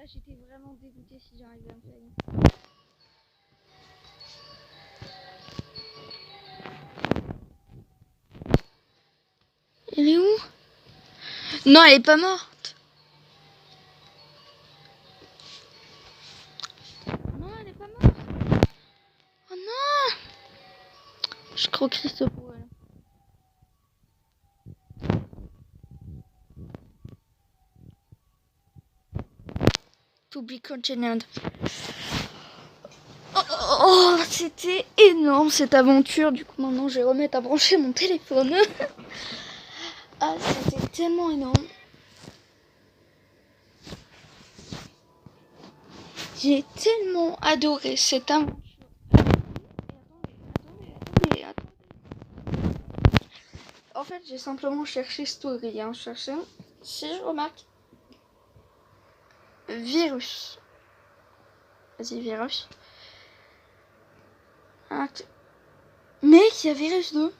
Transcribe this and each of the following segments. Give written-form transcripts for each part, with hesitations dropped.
là j'étais vraiment dégoûtée si j'arrivais à me faire. Elle est où? Non, elle est pas morte. Non, elle est pas morte. Oh non! Je crois que c'est pour elle. To be continued. Oh, c'était énorme cette aventure. Du coup, maintenant, je vais remettre à brancher mon téléphone. Ah, c'était tellement énorme. J'ai tellement adoré cette aventure. Attendez. En fait, j'ai simplement cherché story. Hein. Si je remarque. Virus. Vas-y, virus. Mec, il y a virus 2.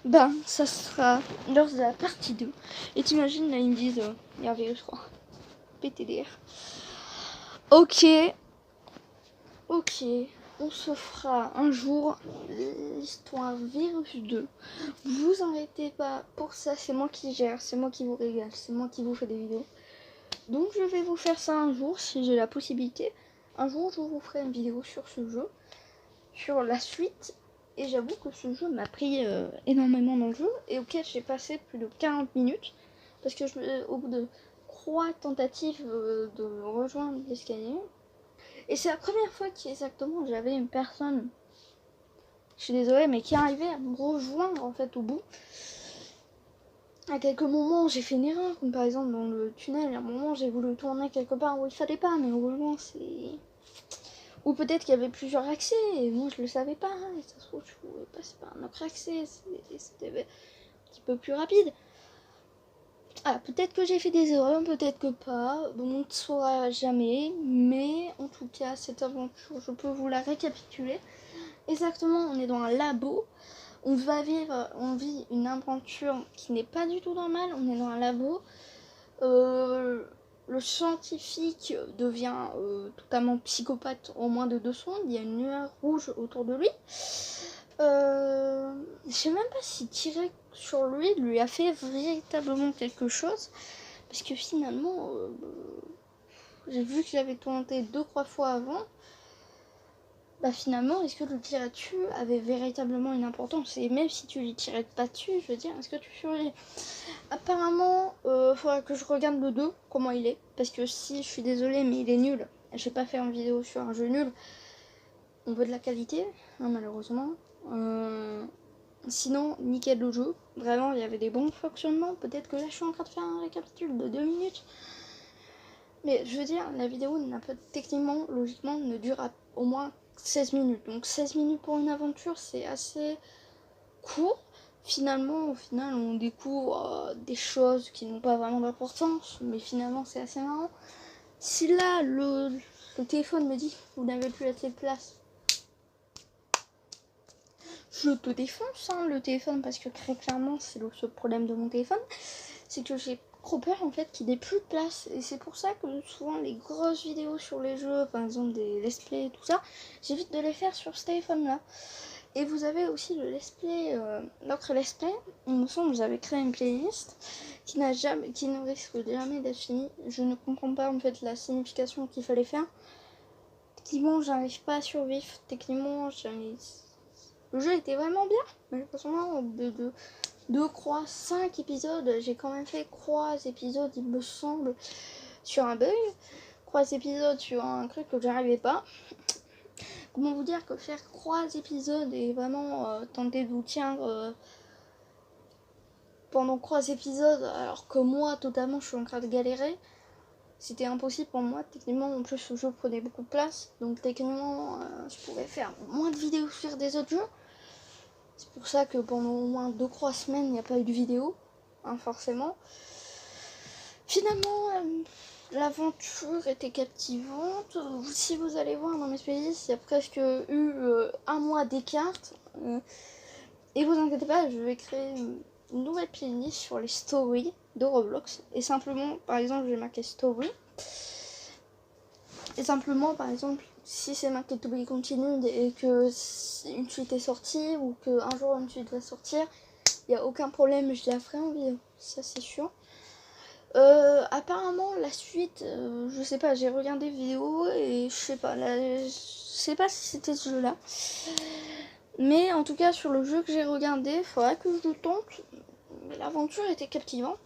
Ben, ça sera lors de la partie 2. Et t'imagines, là, ils me disent, il y a un virus 3. PTDR. Ok. On se fera un jour l'histoire virus 2. Vous inquiétez pas pour ça, c'est moi qui gère, c'est moi qui vous régale, c'est moi qui vous fais des vidéos. Donc je vais vous faire ça un jour si j'ai la possibilité. Un jour, je vous ferai une vidéo sur ce jeu, sur la suite. Et j'avoue que ce jeu m'a pris énormément dans le jeu et auquel j'ai passé plus de 40 minutes. Parce que au bout de 3 tentatives de rejoindre l'escalier. Et c'est la première fois qu'exactement j'avais une personne, je suis désolée, mais qui arrivait à me rejoindre en fait au bout. À quelques moments j'ai fait une erreur, comme par exemple dans le tunnel, à un moment j'ai voulu tourner quelque part où il fallait pas, mais heureusement c'est... Ou peut-être qu'il y avait plusieurs accès, et moi je le savais pas, et ça se trouve je pouvais passer par un autre accès, c'était un petit peu plus rapide. Ah, peut-être que j'ai fait des erreurs, peut-être que pas, on ne saura jamais, mais en tout cas cette aventure, je peux vous la récapituler. Exactement, on est dans un labo, on vit une aventure qui n'est pas du tout normale, on est dans un labo. Le scientifique devient totalement psychopathe en moins de 2 secondes. Il y a une lueur rouge autour de lui. Je sais même pas si tirer sur lui a fait véritablement quelque chose. Parce que finalement, j'ai vu que j'avais tenté 2-3 fois avant. Bah finalement, est-ce que le tirer dessus avait véritablement une importance? Et même si tu lui tirais pas dessus, je veux dire, est-ce que tu survivais? Apparemment, faudra que je regarde le 2, comment il est. Parce que si, je suis désolée, mais il est nul. J'ai pas fait une vidéo sur un jeu nul. On veut de la qualité, hein, malheureusement. Sinon, nickel le jeu. Vraiment, il y avait des bons fonctionnements. Peut-être que là, je suis en train de faire un récapitule de 2 minutes. Mais je veux dire, la vidéo n'a pas techniquement, logiquement, ne dure au moins 16 minutes. Donc 16 minutes pour une aventure, c'est assez court. Finalement, au final, on découvre des choses qui n'ont pas vraiment d'importance, mais finalement, c'est assez marrant. Si là, le téléphone me dit vous n'avez plus assez de place, je te défonce le téléphone, parce que très clairement, c'est le seul problème de mon téléphone, c'est que j'ai trop peur en fait qu'il n'ait plus de place. Et c'est pour ça que souvent les grosses vidéos sur les jeux, par exemple des let's play et tout ça, j'évite de les faire sur ce téléphone là. Et vous avez aussi le let's play, notre let's play, il me semble que vous avez créé une playlist qui ne risque jamais d'être finie. Je ne comprends pas en fait la signification qu'il fallait faire. Techniquement, j'arrive pas à survivre. Techniquement, le jeu était vraiment bien. Mais personnellement, de croix 5 épisodes, j'ai quand même fait 3 épisodes, il me semble, sur un bug. 3 épisodes sur un truc que j'arrivais pas. Comment vous dire que faire 3 épisodes et vraiment tenter de vous tiendre pendant 3 épisodes alors que moi totalement je suis en train de galérer, c'était impossible pour moi. Techniquement en plus ce jeu prenait beaucoup de place, donc techniquement je pourrais faire moins de vidéos sur des autres jeux. C'est pour ça que pendant au moins 2-3 semaines il n'y a pas eu de vidéo, hein, forcément. Finalement l'aventure était captivante. Si vous allez voir dans mes playlists, il y a presque eu un mois d'écart. Et vous inquiétez pas, je vais créer une nouvelle playlist sur les stories de Roblox. Et simplement, par exemple, je vais marquer story. Et simplement, par exemple, si c'est marqué to be continued et que une suite est sortie ou qu'un jour une suite va sortir, il n'y a aucun problème, je la ferai en vidéo, ça c'est sûr. Apparemment la suite, je sais pas, j'ai regardé vidéo et je sais pas, je sais pas si c'était ce jeu là. Mais en tout cas sur le jeu que j'ai regardé, il faudra que je le tente. Mais l'aventure était captivante.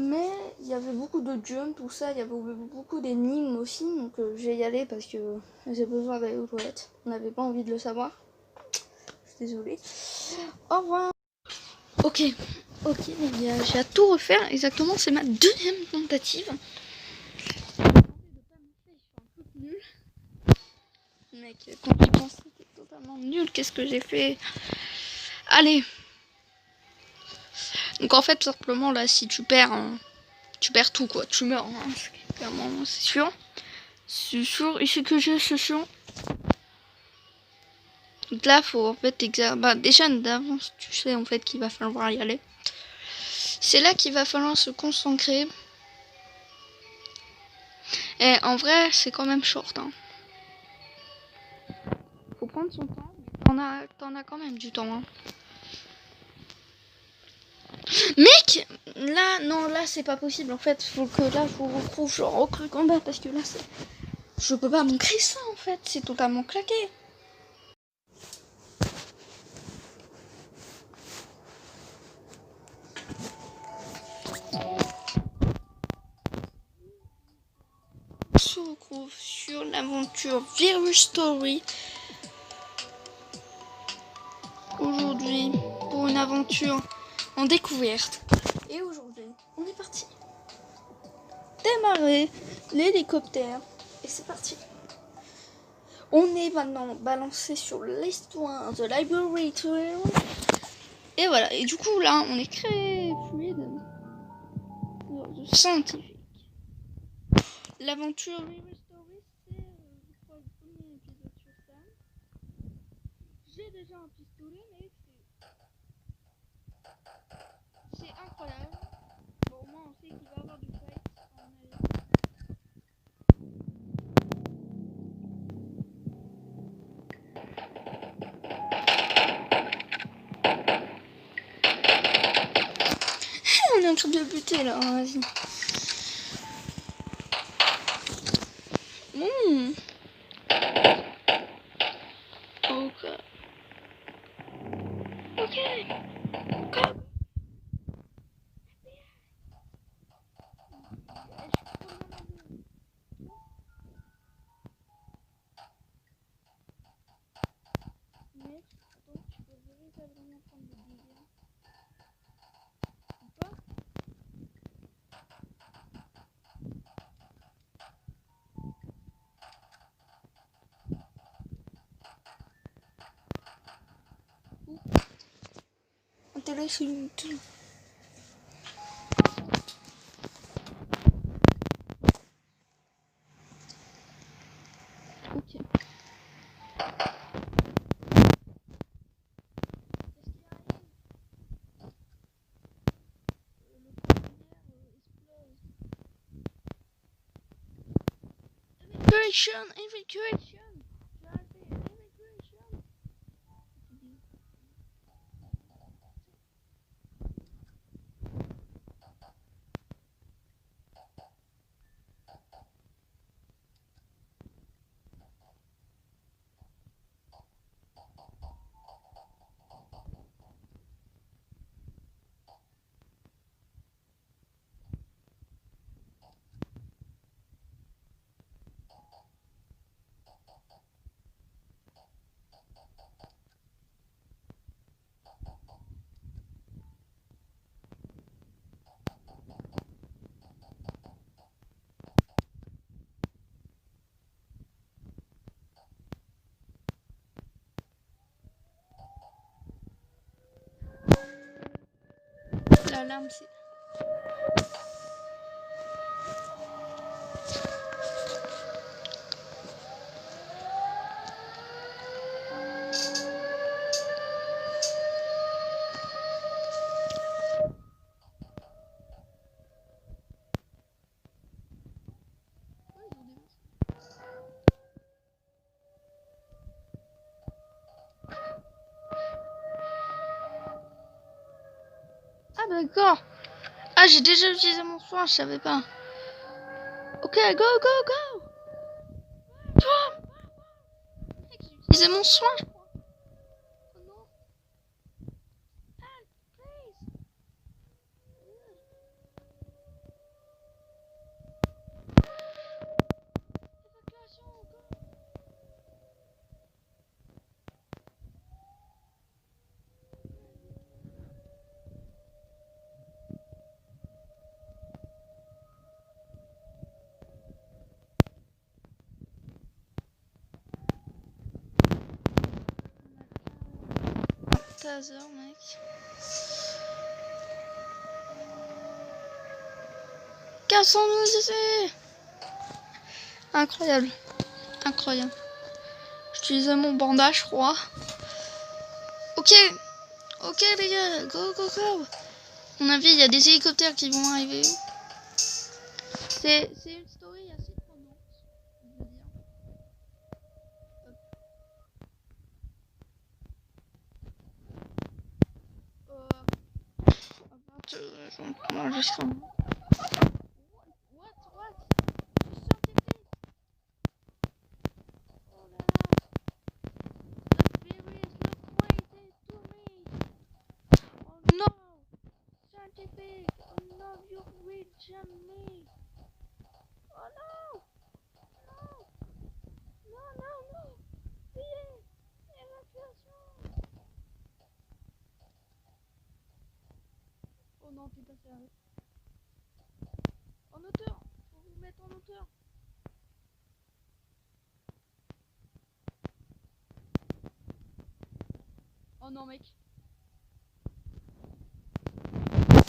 Mais il y avait beaucoup de jumps, tout ça, il y avait beaucoup d'énigmes aussi, donc je vais y aller parce que j'ai besoin d'aller aux toilettes. On n'avait pas envie de le savoir. Je suis désolée. Au revoir. Ok, les gars, j'ai à tout refaire. Exactement, c'est ma deuxième tentative. Nul. Mec, quand tu penses que c'était totalement nul, qu'est-ce que j'ai fait? Allez. Donc en fait, simplement là, si tu perds, tu perds tout quoi. Tu meurs, hein. Clairement, c'est sûr. C'est sûr. Et c'est que j'ai ce sûr. Donc là, faut en fait déjà d'avance, tu sais en fait qu'il va falloir y aller. C'est là qu'il va falloir se concentrer. Et en vrai, c'est quand même short. Hein. Faut prendre son temps. T'en as quand même du temps. Hein. Mec, là, non, là c'est pas possible. En fait, faut que là je vous retrouve genre au cru combat parce que là c'est, je peux pas montrer ça en fait. C'est totalement claqué. On se retrouve sur l'aventure Virus Story aujourd'hui pour une aventure en découverte. Et aujourd'hui, on est parti démarrer l'hélicoptère et c'est parti. On est maintenant balancé sur l'histoire de Library Tour. Et voilà, et du coup là, on est très fluide pour de scientifique. L'aventure River Story, c'est je crois le premier épisode sur ça. J'ai déjà un pistolet, mais c'est incroyable. Bon, au moins on sait qu'il va y avoir du fight. On est en train de le buter là, vas-y. Ok. Ok. Mais donc tu peux véritablement prendre des dégâts. Ou pas? Intéressant. Ok. Evacuation. L'alarme c'est... d'accord. Ah, j'ai déjà utilisé mon soin, je savais pas. Ok, go, go, go. Toi, mec, j'ai utilisé mon soin, je crois. Oh non. Help, please. Évacuation, go. Taser, mec. Cassons-nous ici. Incroyable. Incroyable. J'utilisais mon bandage, je crois. Ok. Ok, les gars. Go, go, go. À mon avis, il y a des hélicoptères qui vont arriver. C'est une story assez prenante, je veux dire. Moi, je serai... What? Scientifique. Oh là là. The virus look pointed to me. Oh no. Scientifique. Oh no, you reach me. Oh no. No. No, no, no. Veuillez. Évacuation. Oh non, t'es pas sérieux. En hauteur. Faut vous mettre en hauteur. Oh non, mec.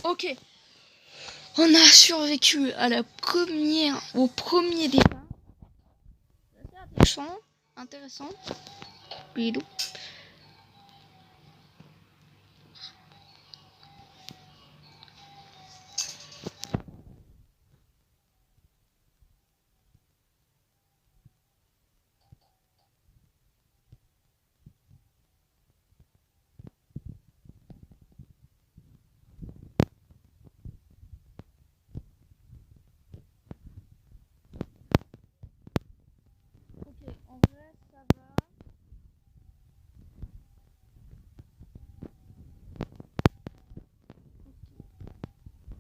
Ok. On a survécu à au premier départ. C'est assez intéressant. Bilou. Ok, en vrai, ça va.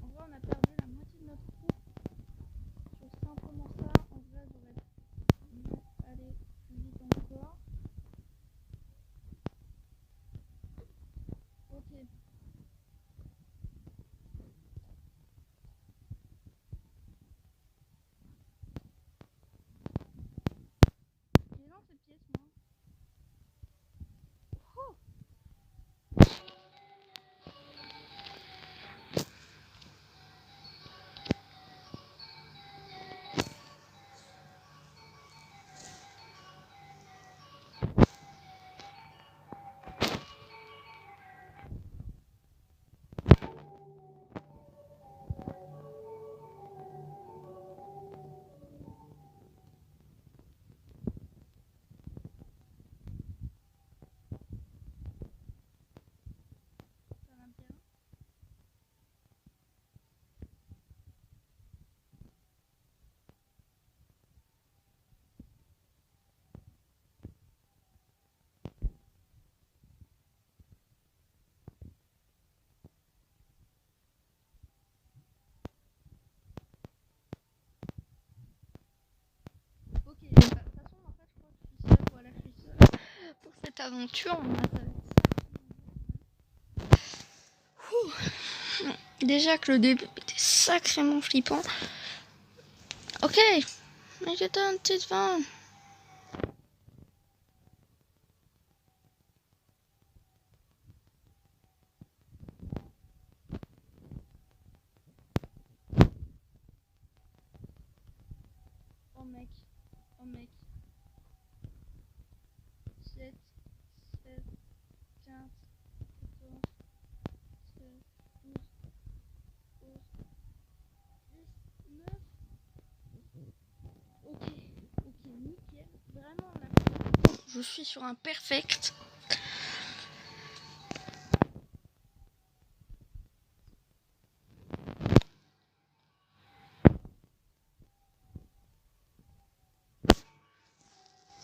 En vrai, on a perdu la moitié de notre troupe. Sur simplement ça, en vrai, j'aurais dû aller plus vite encore. Ok. Il est dans cette pièce, moi. Oh. Ça va bien. Ok, bah, de toute façon, en fait, je crois que je suis seule. Voilà, je suis seule pour cette aventure. Moi, ça va être ça. Ouh. Déjà que le début était sacrément flippant. Ok, mais j'étais un petit vin. Oh mec, oh mec. 7, 7, 15, 14, 16, 12, 11, 10, 9. Ok, ok, nickel. Vraiment, là, je suis sur un perfect.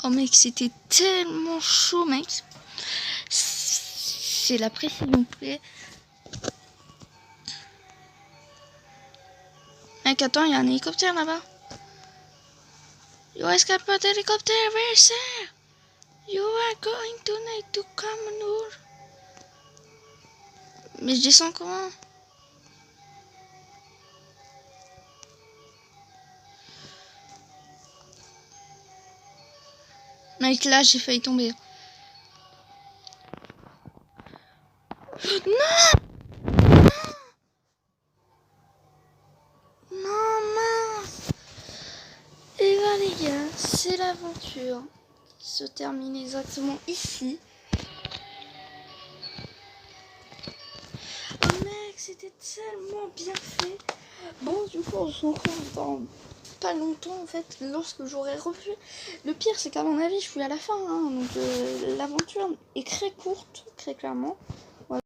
Oh mec, c'était tellement chaud, mec. C'est la précision près. Mec, attends, il y a un hélicoptère là-bas. Yo, escapade d'hélicoptère, where is there? You are going to need to come on. Mais je descends comment? Mec, là, j'ai failli tomber. Non! Non, mince! Et ben les gars, c'est l'aventure qui se termine exactement ici. Oh mec, c'était tellement bien fait. Bon, du coup, on se retrouve dans pas longtemps en fait, lorsque j'aurai revu. Le pire, c'est qu'à mon avis, je suis à la fin, hein, donc l'aventure est très courte, très clairement.